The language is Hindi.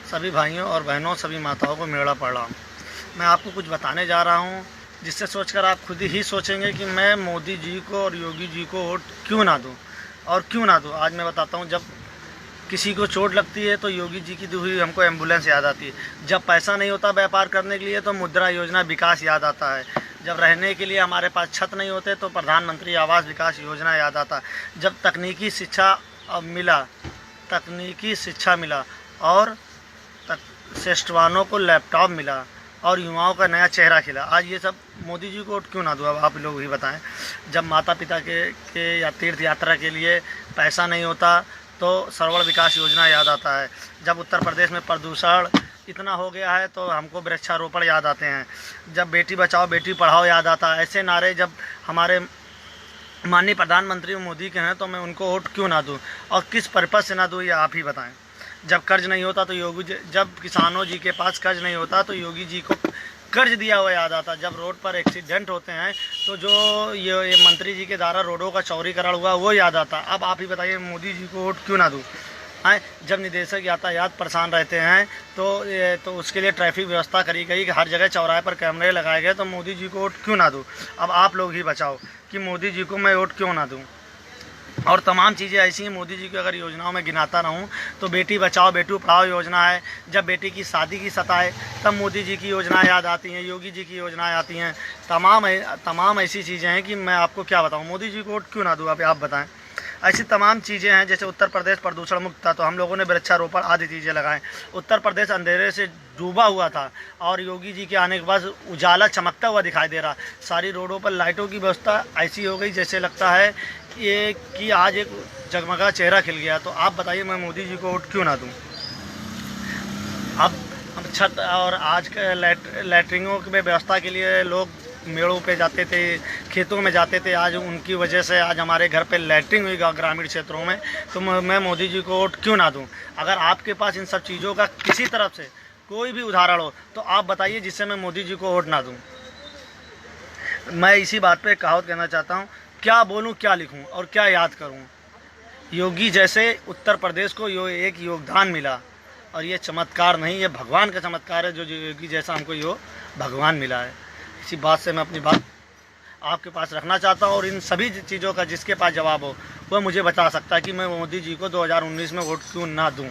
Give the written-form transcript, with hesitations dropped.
सभी भाइयों और बहनों, सभी माताओं को मेरा प्रणाम। मैं आपको कुछ बताने जा रहा हूँ जिससे सोचकर आप खुद ही सोचेंगे कि मैं मोदी जी को और योगी जी को वोट क्यों ना दूँ और क्यों ना दूँ। आज मैं बताता हूँ। जब किसी को चोट लगती है तो योगी जी की दी हुई हमको एम्बुलेंस याद आती है। जब पैसा नहीं होता व्यापार करने के लिए तो मुद्रा योजना विकास याद आता है। जब रहने के लिए हमारे पास छत नहीं होते तो प्रधानमंत्री आवास विकास योजना याद आता है। जब तकनीकी शिक्षा मिला और श्रेष्ठवानों को लैपटॉप मिला और युवाओं का नया चेहरा खिला, आज ये सब मोदी जी को वोट क्यों ना दूँ। अब आप लोग ही बताएं। जब माता पिता के या तीर्थ यात्रा के लिए पैसा नहीं होता तो सरवण विकास योजना याद आता है। जब उत्तर प्रदेश में प्रदूषण इतना हो गया है तो हमको वृक्षारोपण याद आते हैं। जब बेटी बचाओ बेटी पढ़ाओ याद आता है। ऐसे नारे जब हमारे माननीय प्रधानमंत्री मोदी के हैं तो मैं उनको वोट क्यों ना दूं और किस पर्पज़ से ना दूं, ये आप ही बताएं। जब कर्ज नहीं होता तो जब किसानों जी के पास कर्ज नहीं होता तो योगी जी को कर्ज दिया हुआ याद आता। जब रोड पर एक्सीडेंट होते हैं तो जो ये मंत्री जी के द्वारा रोडों का चौड़ीकरण हुआ वो याद आता। अब आप ही बताइए मोदी जी को वोट क्यों ना दूँ। जब निदेशक यातायात परेशान रहते हैं तो उसके लिए ट्रैफिक व्यवस्था करी गई कि हर जगह चौराहे पर कैमरे लगाए गए, तो मोदी जी को वोट क्यों ना दूँ। अब आप लोग ही बचाओ कि मोदी जी को मैं वोट क्यों ना दूँ। और तमाम चीज़ें ऐसी हैं मोदी जी की अगर योजनाओं में गिनाता रहूं तो बेटी बचाओ बेटी पढ़ाओ योजना है। जब बेटी की शादी की सताए तब मोदी जी की योजना याद आती हैं, योगी जी की योजनाएं आती हैं। तमाम ऐसी चीज़ें हैं कि मैं आपको क्या बताऊं। मोदी जी को वोट क्यों ना दूं, आप बताएं। ऐसी तमाम चीज़ें हैं। जैसे उत्तर प्रदेश प्रदूषण मुक्त था तो हम लोगों ने वृक्षारोपण आदि चीज़ें लगाएं। उत्तर प्रदेश अंधेरे से डूबा हुआ था और योगी जी के आने के बाद उजाला चमकता हुआ दिखाई दे रहा। सारी रोडों पर लाइटों की व्यवस्था ऐसी हो गई जैसे लगता है कि आज एक जगमगा चेहरा खिल गया। तो आप बताइए मैं मोदी जी को वोट क्यों ना दूं। अब हम छत और आज के लैट्रिनों में व्यवस्था के लिए लोग मेड़ों पे जाते थे, खेतों में जाते थे। आज उनकी वजह से आज हमारे घर पे लैट्रिन हुई ग्रामीण क्षेत्रों में। तो मैं मोदी जी को वोट क्यों ना दूं। अगर आपके पास इन सब चीज़ों का किसी तरफ से कोई भी उदाहरण हो तो आप बताइए जिससे मैं मोदी जी को वोट ना दूं। मैं इसी बात पे कहावत कहना चाहता हूँ, क्या बोलूँ क्या लिखूँ और क्या याद करूँ। योगी जैसे उत्तर प्रदेश को एक योगदान मिला और ये चमत्कार नहीं, ये भगवान का चमत्कार है जो योगी जैसा हमको यो भगवान मिला है। इसी बात से मैं अपनी बात आपके पास रखना चाहता हूँ और इन सभी चीज़ों का जिसके पास जवाब हो वह मुझे बता सकता है कि मैं मोदी जी को 2019 में वोट क्यों ना दूँ।